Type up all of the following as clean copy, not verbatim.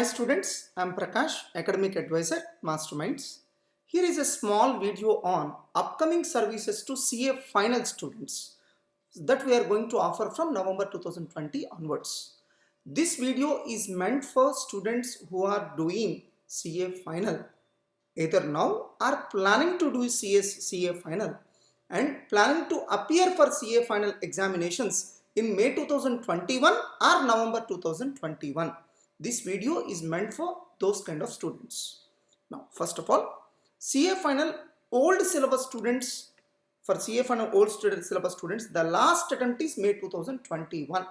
Hi students, I am Prakash, Academic Advisor, Masterminds. Here is a small video on upcoming services to CA final students that we are going to offer from November 2020 onwards. This video is meant for students who are doing CA final either now or planning to do CA final and planning to appear for CA final examinations in May 2021 or November 2021. This video is meant for those kind of students. Now, first of all, CA final old syllabus students, for CA final old syllabus students, the last attempt is May 2021.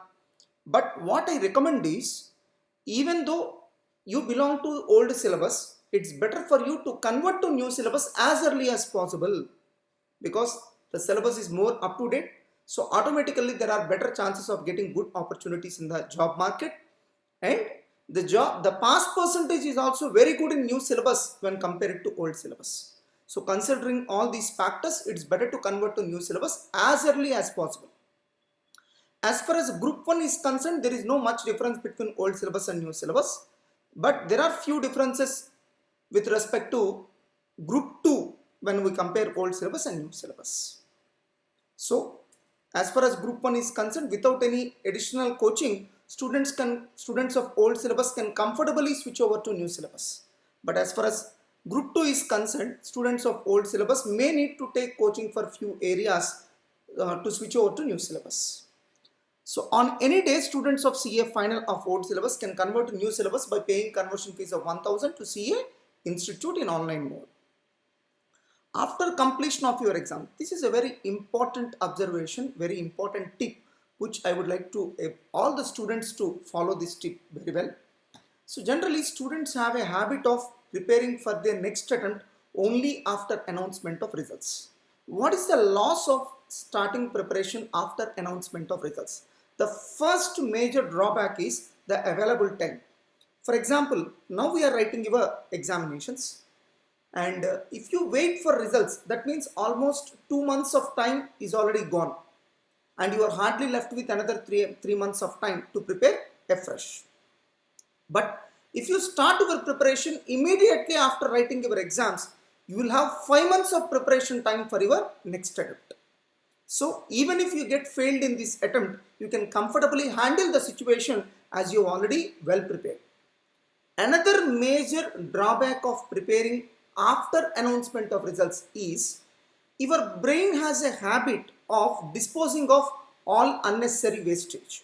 But what I recommend is, even though you belong to old syllabus, it's better for you to convert to new syllabus as early as possible, because the syllabus is more up to date. So automatically there are better chances of getting good opportunities in the job market, and the pass percentage is also very good in new syllabus when compared to old syllabus. So considering all these factors, it's better to convert to new syllabus as early as possible. As far as group 1 is concerned, there is no much difference between old syllabus and new syllabus, but there are few differences with respect to group 2 when we compare old syllabus and new syllabus. So as far as group 1 is concerned, without any additional coaching, students of old syllabus can comfortably switch over to new syllabus. But as far as group 2 is concerned, students of old syllabus may need to take coaching for few areas to switch over to new syllabus. So on any day, students of CA final of old syllabus can convert to new syllabus by paying conversion fees of 1000 to CA Institute in online mode. After completion of your exam, this is a very important observation, very important tip, which I would like to all the students to follow this tip very well. So generally students have a habit of preparing for their next attempt only after announcement of results. What is the loss of starting preparation after announcement of results? The first major drawback is the available time. For example, now we are writing your examinations, and if you wait for results, that means almost 2 months of time is already gone, and you are hardly left with another three months of time to prepare afresh. But if you start your preparation immediately after writing your exams, you will have 5 months of preparation time for your next attempt. So even if you get failed in this attempt, you can comfortably handle the situation as you already well prepared. Another major drawback of preparing after announcement of results is your brain has a habit of disposing of all unnecessary wastage.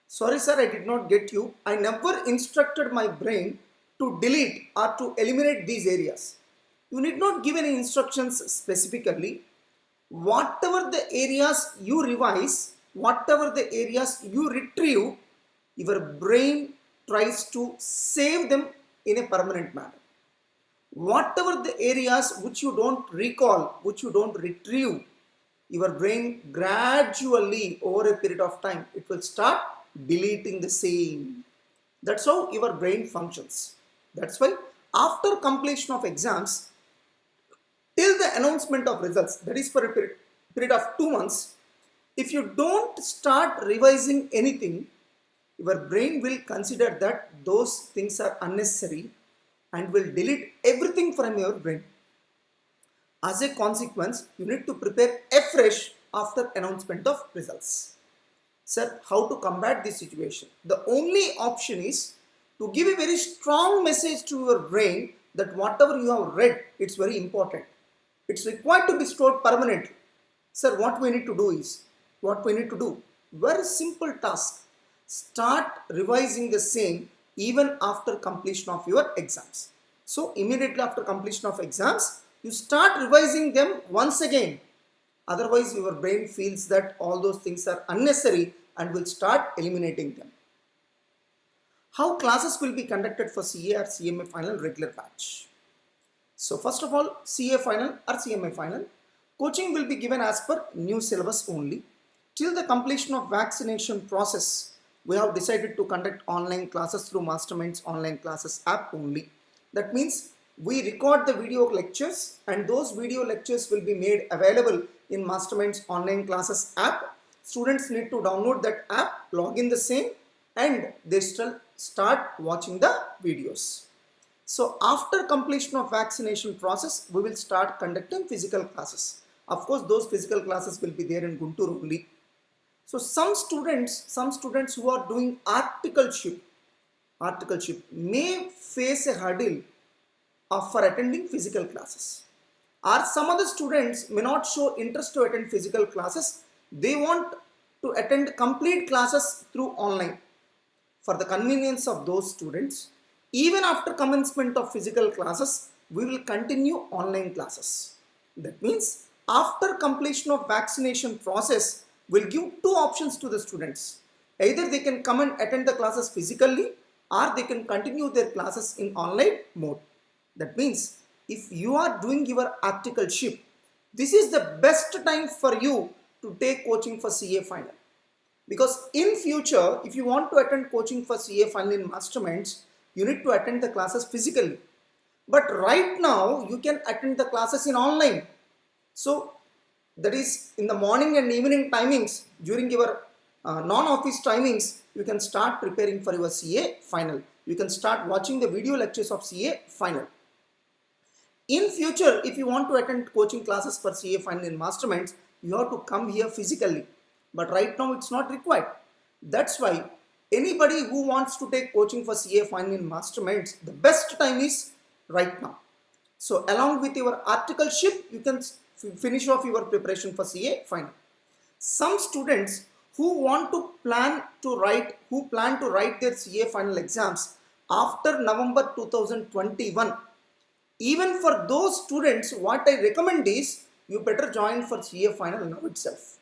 Sorry sir, I did not get you. I never instructed my brain to delete or to eliminate these areas. You need not give any instructions specifically. Whatever the areas you revise, whatever the areas you retrieve, your brain tries to save them in a permanent manner. Whatever the areas which you don't recall, which you don't retrieve, your brain gradually over a period of time, it will start deleting the same. That's how your brain functions. That's why after completion of exams, till the announcement of results, that is for a period of 2 months, if you don't start revising anything, your brain will consider that those things are unnecessary and will delete everything from your brain. As a consequence, you need to prepare afresh after announcement of results. Sir, how to combat this situation? The only option is to give a very strong message to your brain that whatever you have read, it's very important. It's required to be stored permanently. Sir, what we need to do? Very simple task. Start revising the same even after completion of your exams. So immediately after completion of exams, you start revising them once again. Otherwise, your brain feels that all those things are unnecessary and will start eliminating them. How classes will be conducted for CA or CMA final regular batch? So first of all, CA final or CMA final, coaching will be given as per new syllabus only. Till the completion of vaccination process, we have decided to conduct online classes through Masterminds online classes app only. That means we record the video lectures, and those video lectures will be made available in Masterminds online classes app. Students need to download that app, log in the same, and they start watching the videos. So after completion of vaccination process, we will start conducting physical classes. Of course, those physical classes will be there in Guntur only. So some students who are doing articleship may face a hurdle for attending physical classes. Or some other students may not show interest to attend physical classes. They want to attend complete classes through online. For the convenience of those students, even after commencement of physical classes, we will continue online classes. That means after completion of vaccination process, we'll give two options to the students. Either they can come and attend the classes physically, or they can continue their classes in online mode. That means if you are doing your articleship, this is the best time for you to take coaching for CA final. Because in future, if you want to attend coaching for CA final in Masterminds, you need to attend the classes physically. But right now, you can attend the classes in online. So that is in the morning and evening timings, during your non-office timings, you can start preparing for your CA final. You can start watching the video lectures of CA final. In future, if you want to attend coaching classes for CA final in Masterminds, you have to come here physically. But right now it's not required. That's why anybody who wants to take coaching for CA final in Masterminds, the best time is right now. So along with your articleship, you can finish off your preparation for CA final. Some students who plan to write their CA final exams after November 2021. Even for those students, what I recommend is you better join for CA final now itself,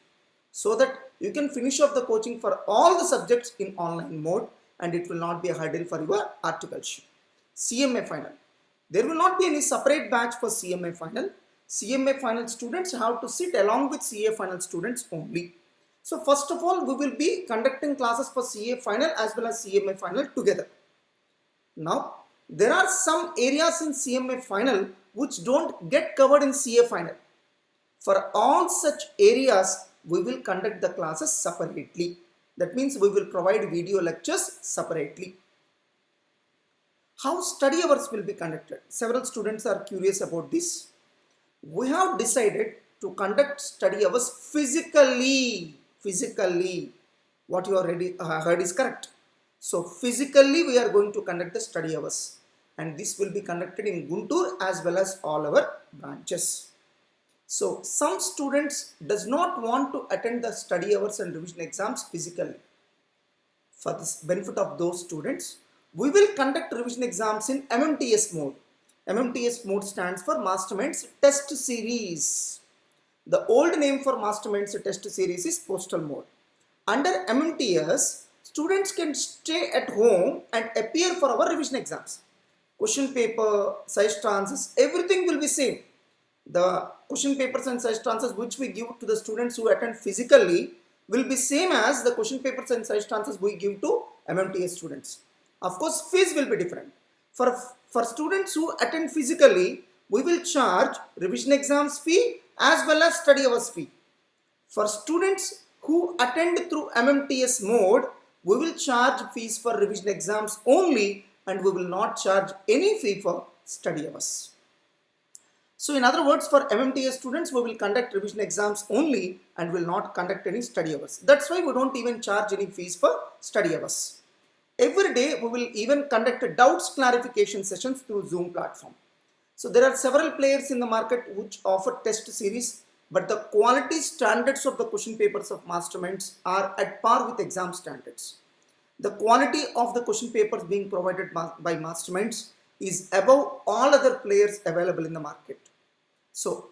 so that you can finish off the coaching for all the subjects in online mode and it will not be a hurdle for your articleship. CMA final. There will not be any separate batch for CMA final. CMA final students have to sit along with CA final students only. So first of all, we will be conducting classes for CA final as well as CMA final together. Now, there are some areas in CMA final which don't get covered in CA final. For all such areas, we will conduct the classes separately. That means we will provide video lectures separately. How study hours will be conducted? Several students are curious about this. We have decided to conduct study hours physically. What you already heard is correct. So physically we are going to conduct the study hours, and this will be conducted in Guntur as well as all our branches. So some students does not want to attend the study hours and revision exams physically. For the benefit of those students, we will conduct revision exams in MMTS mode. MMTS mode stands for Masterminds Test Series. The old name for Masterminds Test Series is Postal Mode. Under MMTS, students can stay at home and appear for our revision exams. Question paper, size transfers, everything will be same. The question papers and size transfers which we give to the students who attend physically will be same as the question papers and size transfers we give to MMTS students. Of course, fees will be different. For students who attend physically, we will charge revision exams fee as well as study hours fee. For students who attend through MMTS mode, we will charge fees for revision exams only, and we will not charge any fee for study hours. So in other words, for MMTS students, we will conduct revision exams only and will not conduct any study hours. That's why we don't even charge any fees for study hours. Every day, we will even conduct doubts clarification sessions through Zoom platform. So there are several players in the market which offer test series, but the quality standards of the question papers of Masterminds are at par with exam standards. The quality of the question papers being provided by Masterminds is above all other players available in the market. So,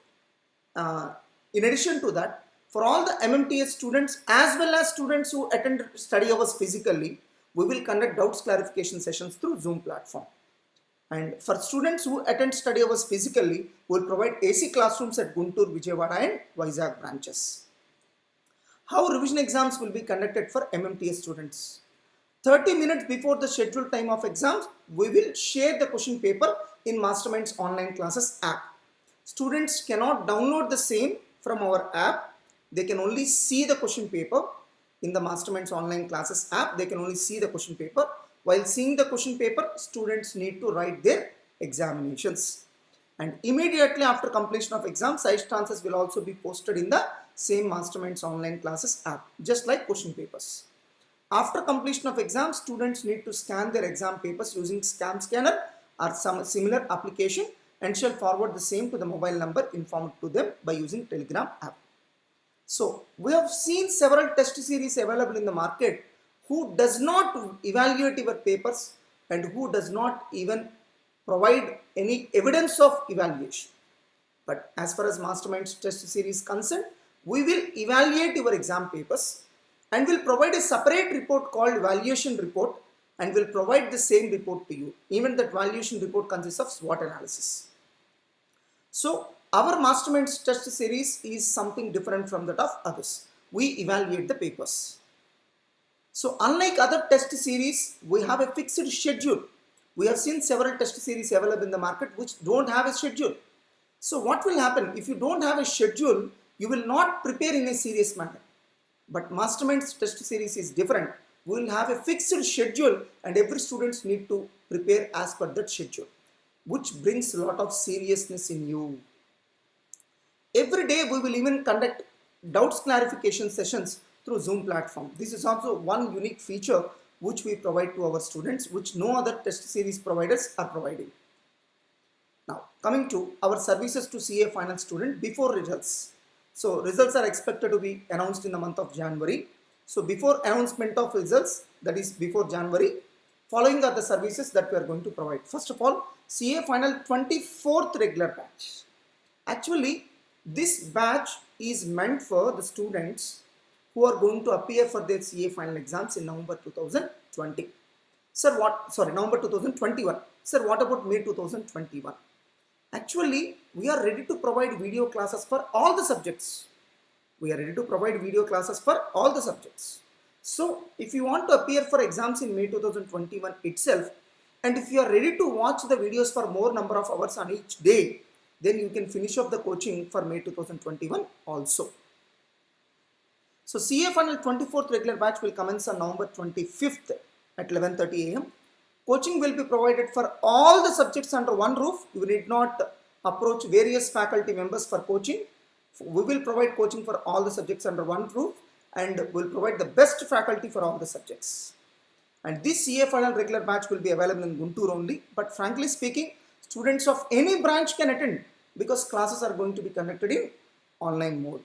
in addition to that, for all the MMTS students as well as students who attend study hours physically, we will conduct doubts clarification sessions through Zoom platform. And for students who attend study hours physically, we will provide AC classrooms at Guntur, Vijayawada and Vizag branches. How revision exams will be conducted for MMTS students? 30 minutes before the scheduled time of exams, we will share the question paper in Masterminds online classes app. Students cannot download the same from our app. They can only see the question paper in the Masterminds online classes app. They can only see the question paper. While seeing the question paper, students need to write their examinations. And immediately after completion of exam, site answers will also be posted in the same Masterminds online classes app, just like question papers. After completion of exam, students need to scan their exam papers using Scam Scanner or some similar application and shall forward the same to the mobile number informed to them by using Telegram app. So we have seen several test series available in the market who does not evaluate your papers and who does not even provide any evidence of evaluation. But as far as Masterminds test series is concerned, we will evaluate your exam papers and will provide a separate report called evaluation report and will provide the same report to you. Even that evaluation report consists of SWOT analysis. So our Masterminds test series is something different from that of others. We evaluate the papers. So unlike other test series, we have a fixed schedule. We have seen several test series available in the market which don't have a schedule. So what will happen if you don't have a schedule? You will not prepare in a serious manner. But Masterminds test series is different. We will have a fixed schedule and every student need to prepare as per that schedule, which brings a lot of seriousness in you. Every day we will even conduct doubts clarification sessions through Zoom platform. This is also one unique feature which we provide to our students, which no other test series providers are providing. Now coming to our services to CA final student before results. So results are expected to be announced in the month of January. So before announcement of results, that is before January, following are the services that we are going to provide. First of all, CA final 24th regular batch. Actually, this batch is meant for the students who are going to appear for their CA final exams in November 2020. Sir, November 2021. Sir, what about May 2021? Actually, we are ready to provide video classes for all the subjects. We are ready to provide video classes for all the subjects. So, if you want to appear for exams in May 2021 itself, and if you are ready to watch the videos for more number of hours on each day, then you can finish up the coaching for May 2021 also. So, CA Final 24th regular batch will commence on November 25th at 11:30 am. Coaching will be provided for all the subjects under one roof. You need not approach various faculty members for coaching. We will provide coaching for all the subjects under one roof and will provide the best faculty for all the subjects. And this CA final regular batch will be available in Guntur only. But frankly speaking, students of any branch can attend because classes are going to be conducted in online mode.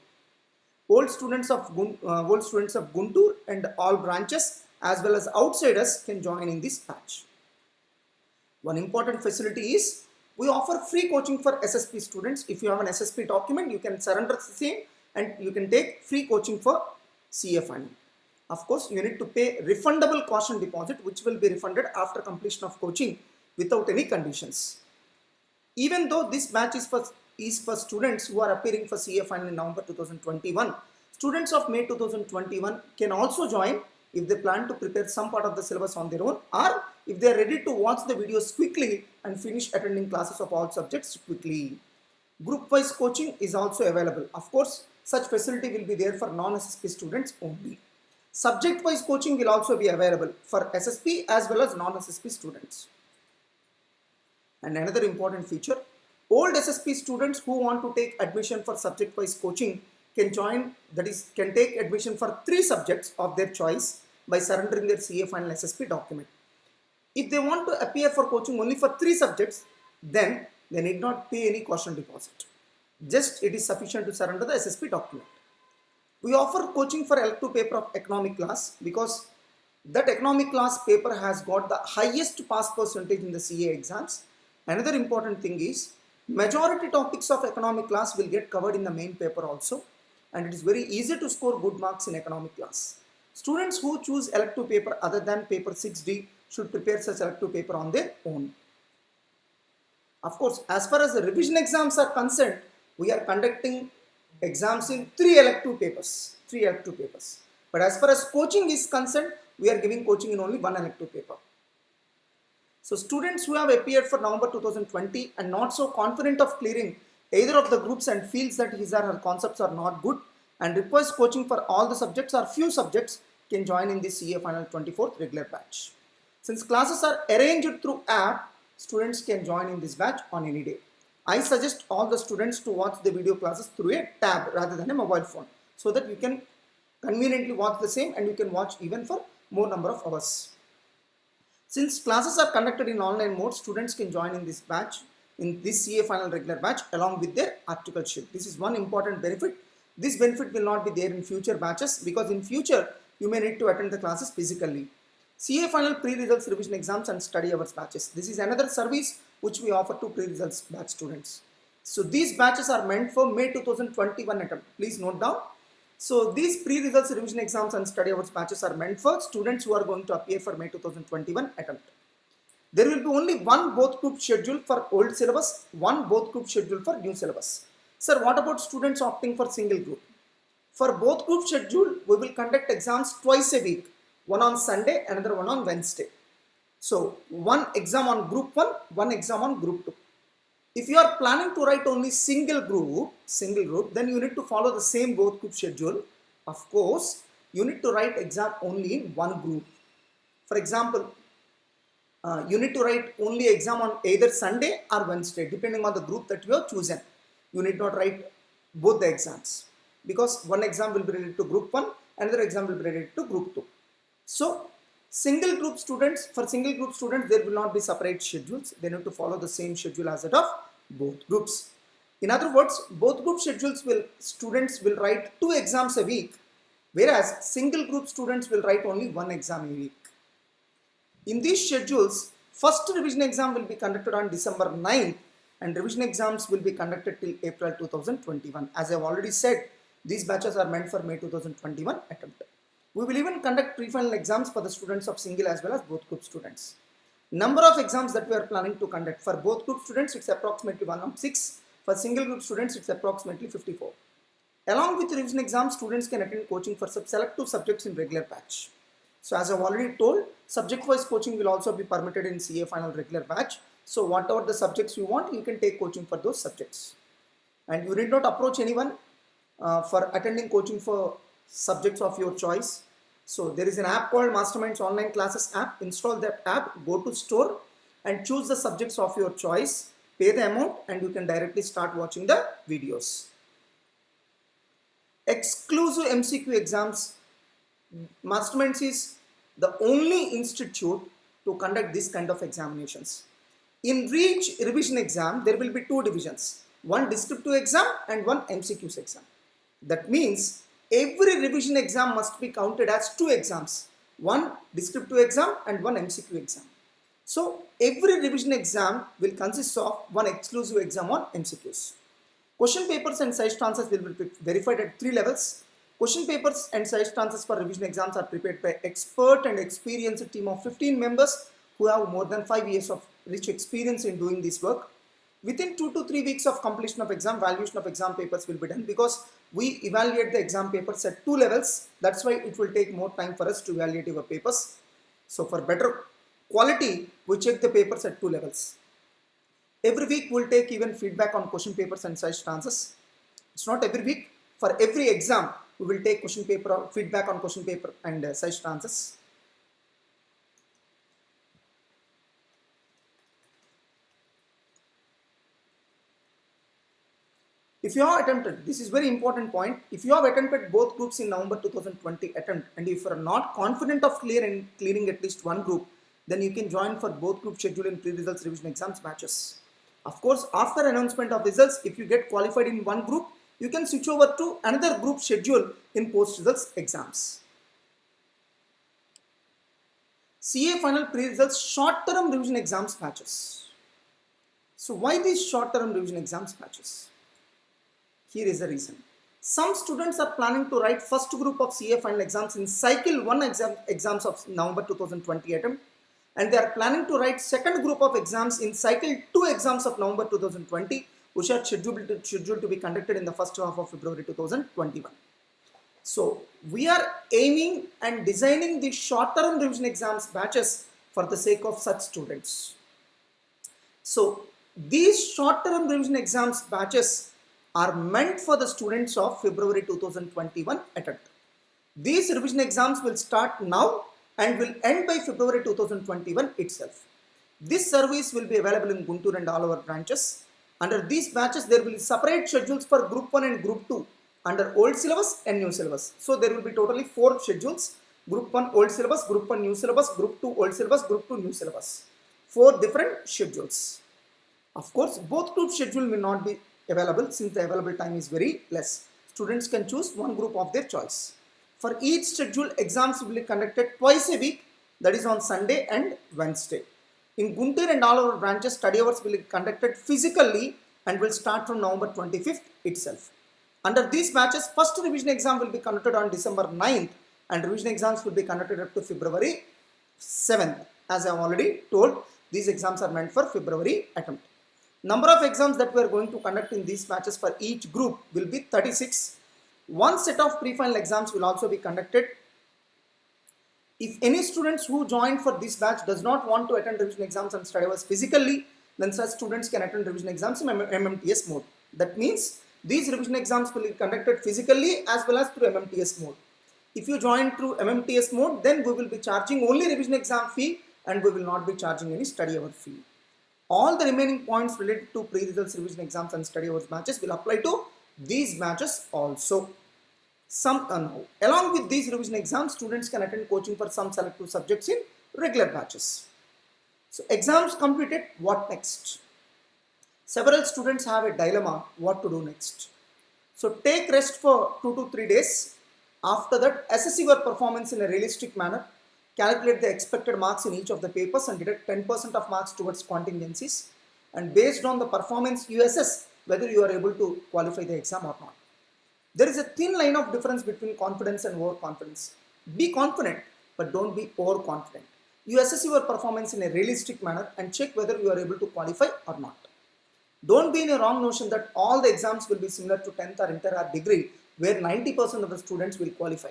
Old students of Guntur and all branches as well as outsiders can join in this batch. One important facility is we offer free coaching for SSP students. If you have an SSP document, you can surrender the same and you can take free coaching for CA final. Of course, you need to pay refundable caution deposit which will be refunded after completion of coaching without any conditions. Even though this batch is for students who are appearing for CA final in November 2021, students of May 2021 can also join if they plan to prepare some part of the syllabus on their own or if they are ready to watch the videos quickly and finish attending classes of all subjects quickly. Group-wise coaching is also available. Of course, such facility will be there for non-SSP students only. Subject-wise coaching will also be available for SSP as well as non-SSP students. And another important feature, old SSP students who want to take admission for subject-wise coaching can join, that is, can take admission for 3 subjects of their choice by surrendering their CA final SSP document. If they want to appear for coaching only for 3 subjects, then they need not pay any caution deposit. Just it is sufficient to surrender the SSP document. We offer coaching for elective paper of economic class because that economic class paper has got the highest pass percentage in the CA exams. Another important thing is majority topics of economic class will get covered in the main paper also, and it is very easy to score good marks in economic class. Students who choose elective paper other than paper 6D should prepare such elective paper on their own. Of course, as far as the revision exams are concerned, we are conducting exams in 3 elective papers. But as far as coaching is concerned, we are giving coaching in only 1 elective paper. So students who have appeared for November 2020 and not so confident of clearing either of the groups and feels that his or her concepts are not good and requires coaching for all the subjects or few subjects can join in this CA final 24th regular batch. Since classes are arranged through app, students can join in this batch on any day. I suggest all the students to watch the video classes through a tab rather than a mobile phone, so that you can conveniently watch the same and you can watch even for more number of hours. Since classes are conducted in online mode, students can join in this batch, in this CA final regular batch, along with their article sheet. This is one important benefit. This benefit will not be there in future batches, because in future you may need to attend the classes physically. CA final pre-results revision exams and study hours batches. This is another service which we offer to pre-results batch students. So these batches are meant for May 2021 attempt. Please note down. So these pre-results revision exams and study hours batches are meant for students who are going to appear for May 2021 attempt. There will be only one both group schedule for old syllabus, one both group schedule for new syllabus. Sir, what about students opting for single group? For both group schedule, we will conduct exams twice a week, one on Sunday, another one on Wednesday. So one exam on group 1, one exam on group 2. If you are planning to write only single group, then you need to follow the same both group schedule. Of course, you need to write exam only in one group. For example, you need to write only exam on either Sunday or Wednesday, depending on the group that you have chosen. You need not write both the exams, because one exam will be related to group 1, another exam will be related to group 2. So single group students, for single group students, there will not be separate schedules. They need to follow the same schedule as that of both groups. In other words, both group schedules students will write 2 exams a week, whereas single group students will write only 1 exam a week. In these schedules, first revision exam will be conducted on December 9th, and revision exams will be conducted till April 2021. As I have already said, these batches are meant for May 2021 attempt. We will even conduct pre-final exams for the students of single as well as both group students. Number of exams that we are planning to conduct: for both group students, it's approximately 106. For single group students, it's approximately 54. Along with revision exams, students can attend coaching for selective subjects in regular batch. So as I've already told, subject-wise coaching will also be permitted in CA final regular batch. So whatever the subjects you want, you can take coaching for those subjects. And you need not approach anyone for attending coaching for subjects of your choice. So there is an app called Masterminds Online Classes app. Install that app, go to store and choose the subjects of your choice, pay the amount, and you can directly start watching the videos. Exclusive MCQ exams. Masterminds is the only institute to conduct this kind of examinations. In each revision exam, there will be 2 divisions, one descriptive exam and one MCQs exam. That means every revision exam must be counted as 2 exams, one descriptive exam and one MCQ exam. So every revision exam will consist of one exclusive exam on MCQs. Question papers and suggested answers will be verified at 3 levels. Question papers and suggested answers for revision exams are prepared by expert and experienced team of 15 members who have more than 5 years of rich experience in doing this work. Within 2 to 3 weeks of completion of exam, valuation of exam papers will be done, because we evaluate the exam papers at 2 levels. That's why it will take more time for us to evaluate your papers. So for better quality, we check the papers at 2 levels. Every week we'll take even feedback on question papers and suggested answers. It's not every week. For every exam, we will take question paper feedback on question paper and suggested answers. If you have attempted, this is very important point, if you have attempted both groups in November 2020 attempt, and if you are not confident of clearing at least one group, then you can join for both group schedule in pre-results revision exams batches. Of course, after announcement of results, if you get qualified in one group, you can switch over to another group schedule in post-results exams. CA final pre-results short-term revision exams batches. So why these short-term revision exams batches? Here is the reason. Some students are planning to write first group of CA final exams in cycle 1 exams of November 2020 attempt, and they are planning to write second group of exams in cycle 2 exams of November 2020, which are scheduled to be conducted in the first half of February 2021. So we are aiming and designing the short-term revision exams batches for the sake of such students. So these short-term revision exams batches are meant for the students of February 2021 attempt. These revision exams will start now and will end by February 2021 itself. This service will be available in Guntur and all our branches. Under these batches, there will be separate schedules for Group 1 and Group 2 under old syllabus and new syllabus. So there will be totally 4 schedules: Group 1 old syllabus, Group 1 new syllabus, Group 2 old syllabus, Group 2 new syllabus. 4 different schedules. Of course, both group schedule will not be available since the available time is very less. Students can choose one group of their choice. For each schedule, exams will be conducted twice a week, that is on Sunday and Wednesday. In Guntur and all our branches, study hours will be conducted physically and will start from November 25th itself. Under these batches, first revision exam will be conducted on December 9th and revision exams will be conducted up to February 7th. As I have already told, these exams are meant for February attempt. Number of exams that we are going to conduct in these batches for each group will be 36. One set of pre-final exams will also be conducted. If any students who joined for this batch does not want to attend revision exams and study hours physically, then such students can attend revision exams in MMTS mode. That means these revision exams will be conducted physically as well as through MMTS mode. If you join through MMTS mode, then we will be charging only revision exam fee and we will not be charging any study hour fee. All the remaining points related to pre-results revision exams and study hours batches will apply to these batches also. Along with these revision exams, students can attend coaching for some selective subjects in regular batches. So exams completed, what next? Several students have a dilemma what to do next. So take rest for 2 to 3 days. After that, assess your performance in a realistic manner. Calculate the expected marks in each of the papers and deduct 10% of marks towards contingencies. And based on the performance, you assess whether you are able to qualify the exam or not. There is a thin line of difference between confidence and overconfidence. Be confident, but don't be overconfident. You assess your performance in a realistic manner and check whether you are able to qualify or not. Don't be in a wrong notion that all the exams will be similar to 10th or inter or degree, where 90% of the students will qualify.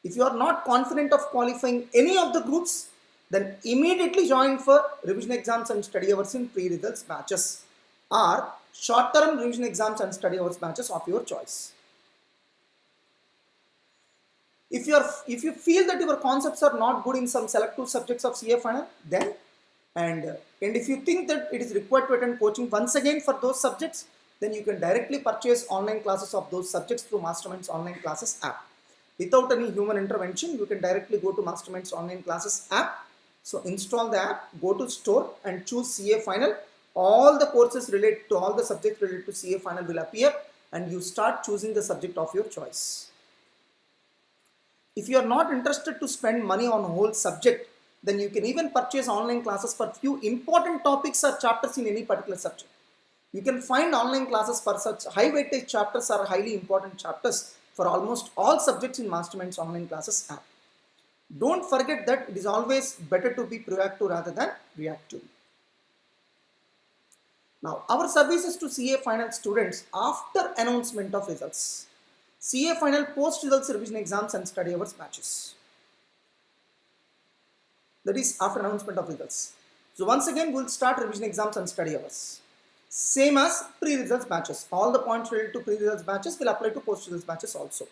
If you are not confident of qualifying any of the groups, then immediately join for revision exams and study hours in pre-results batches or short-term revision exams and study hours batches of your choice. If you feel that your concepts are not good in some selective subjects of CA final, then and if you think that it is required to attend coaching once again for those subjects, then you can directly purchase online classes of those subjects through Masterminds online classes app. Without any human intervention, you can directly go to Masterminds online classes app. So install the app, go to store and choose CA final. All the courses related to all the subjects related to CA final will appear and you start choosing the subject of your choice. If you are not interested to spend money on a whole subject, then you can even purchase online classes for few important topics or chapters in any particular subject. You can find online classes for such high weightage chapters or highly important chapters for almost all subjects in Masterminds online classes app. Don't forget that it is always better to be proactive rather than reactive. Now, our services to CA final students after announcement of results. CA final post results revision exams and study hours batches. That is after announcement of results. So once again, we'll start revision exams and study hours. Same as pre-results batches. All the points related to pre-results batches will apply to post-results batches also.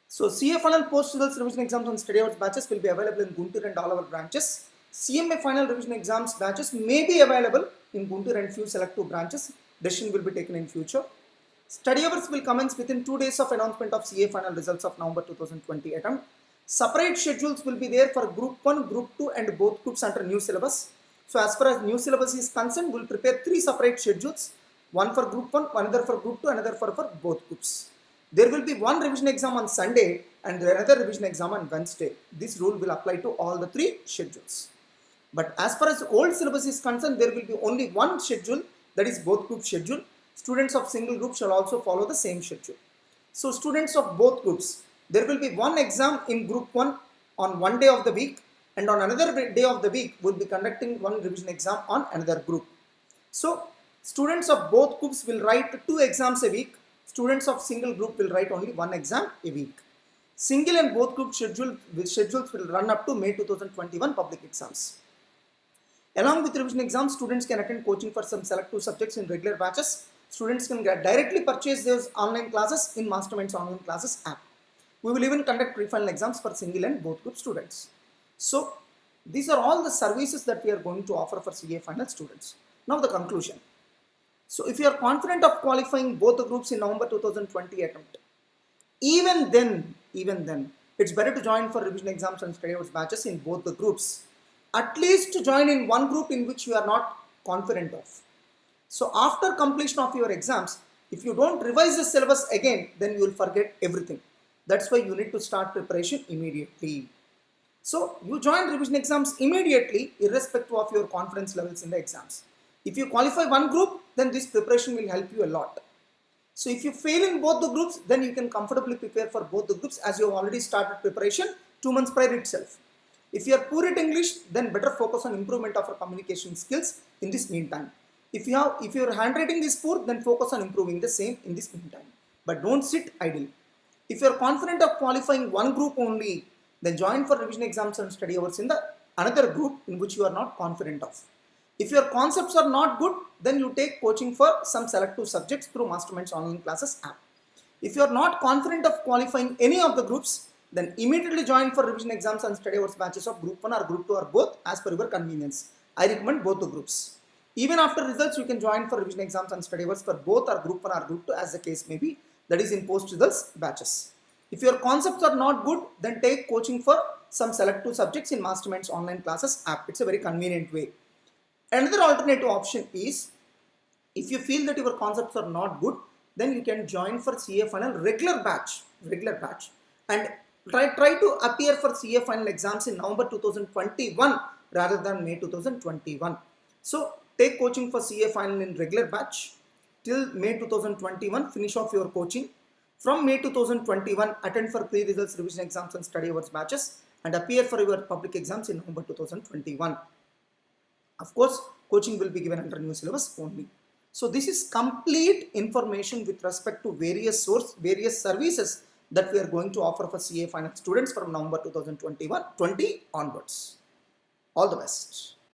So CA final post-results revision exams and study hours batches will be available in Guntur and all our branches. CMA final revision exams batches may be available in Guntur and few selective branches. Decision will be taken in future. Study hours will commence within 2 days of announcement of CA final results of November 2020 attempt. Separate schedules will be there for Group 1, Group 2 and both groups under new syllabus. So as far as new syllabus is concerned, we will prepare 3 separate schedules. One for Group 1, another for Group 2, another for both groups. There will be one revision exam on Sunday and another revision exam on Wednesday. This rule will apply to all the 3 schedules. But as far as old syllabus is concerned, there will be only one schedule, that is both group schedule. Students of single group shall also follow the same schedule. So students of both groups, there will be one exam in Group 1 on one day of the week and on another day of the week we will be conducting one revision exam on another group. So students of both groups will write 2 exams a week. Students of single group will write only one exam a week. Single and both group schedules will run up to May 2021 public exams. Along with revision exams, students can attend coaching for some selective subjects in regular batches. Students can directly purchase those online classes in Masterminds online classes app. We will even conduct pre-final exams for single and both group students. So these are all the services that we are going to offer for CA final students. Now the conclusion. So if you are confident of qualifying both the groups in November 2020 attempt, even then, it's better to join for revision exams and study hours batches in both the groups. At least to join in one group in which you are not confident of. So after completion of your exams, if you don't revise the syllabus again, then you will forget everything. That's why you need to start preparation immediately. So you join revision exams immediately, irrespective of your confidence levels in the exams. If you qualify one group, then this preparation will help you a lot. So if you fail in both the groups, then you can comfortably prepare for both the groups as you have already started preparation 2 months prior itself. If you are poor at English, then better focus on improvement of your communication skills in this meantime. If your handwriting is poor, then focus on improving the same in this meantime. But don't sit idle. If you are confident of qualifying one group only, then join for revision exams and study hours in the another group in which you are not confident of. If your concepts are not good, then you take coaching for some selective subjects through Masterminds online classes app. If you are not confident of qualifying any of the groups, then immediately join for revision exams and study hours batches of group 1 or group 2 or both as per your convenience. I recommend both the groups. Even after results, you can join for revision exams and study hours for both or group 1 or group 2 as the case may be, that is in post results batches. If your concepts are not good, then take coaching for some selective subjects in Masterminds online classes app. It's a very convenient way. Another alternative option is, if you feel that your concepts are not good, then you can join for CA final regular batch and try to appear for CA final exams in November 2021 rather than May 2021. So take coaching for CA final in regular batch till May 2021, finish off your coaching. From May 2021, attend for pre-results revision exams and study hours batches and appear for your public exams in November 2021. Of course, coaching will be given under new syllabus only. So this is complete information with respect to various services that we are going to offer for CA final students from November 2020 onwards. All the best.